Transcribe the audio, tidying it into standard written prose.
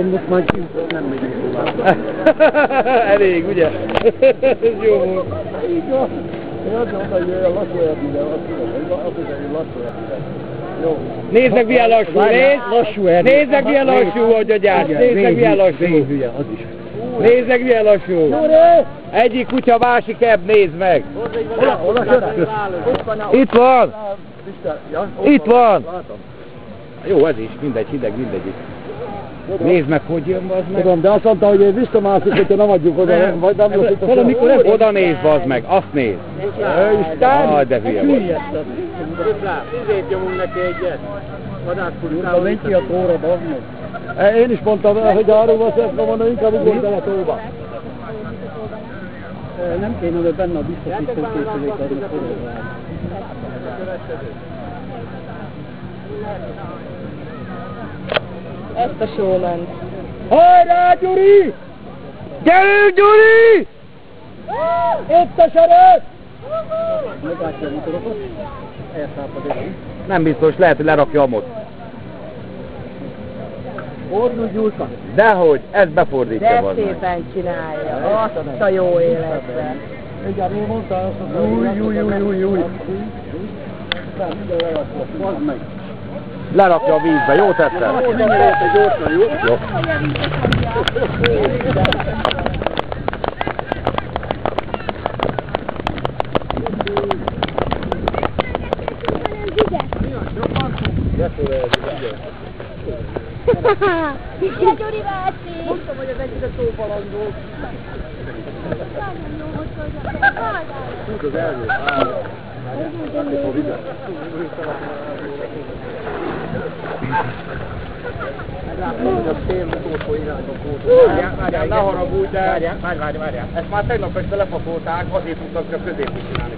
Most már nem megyünk tovább. Elég, ugye? Ez jó volt. Így van. Én azt mondom, hogy a lassúját ide, azt mondom, hogy lassúját. Jó. Nézd meg, milyen lassú, nézd meg, milyen lassú, hogy a gyász, nézd meg, milyen lassú. Hülye, az is. Nézd meg, milyen lassú. Egyik kutya, másik ebb, nézd meg. Hol a sörök? Itt van. Itt van. Jó, ez is, mindegy, hideg, mindegyik. Nézd meg, hogy jön, bazd meg. Tudom, de azt mondta, hogy én visszamászik, hogyha nem adjuk oda, vagy nem lesz valamikor oda nézd, bazd meg, azt nézd. Isten! De hülye vagy. Ezért nyomunk neki egyet. Uram, nincs ki a tóra, bazd meg. Én is mondtam, hogy arról van szép, mondom, inkább ugorj bele a tóba. Nem kéne, hogy benne a biztosító készülék adni forradalmat. Ezt a showment. Hajrá, Gyuri! Gyerünk, Gyuri! Itt a sörök! Meglátja a motorokat? Elszápadik. Nem biztos, lehet, hogy lerakja a mot. Fordulj, Gyurka! Dehogy, ezt befordítja, De bazd meg. szépen csinálja. Azt a jó életben. Igen, én mondtam azt, hogy új. Nem, minden elrakva. Bazd meg! Lerakja a vízbe, jó tetted? Mindenért gyorsan, jó? Jó. Szia, Gyuri bácsi! Mondtam, hogy ez egyre szóbalandó. Nagyon jó, hogy hozzá. Úgy az elő. Megláttam, hogy a szélmutótól irányba kódol. Várjál, ne haragudj, de... Várjál. Ezt már tegnap este lepakolták, azért tudtak csak középig csinálni.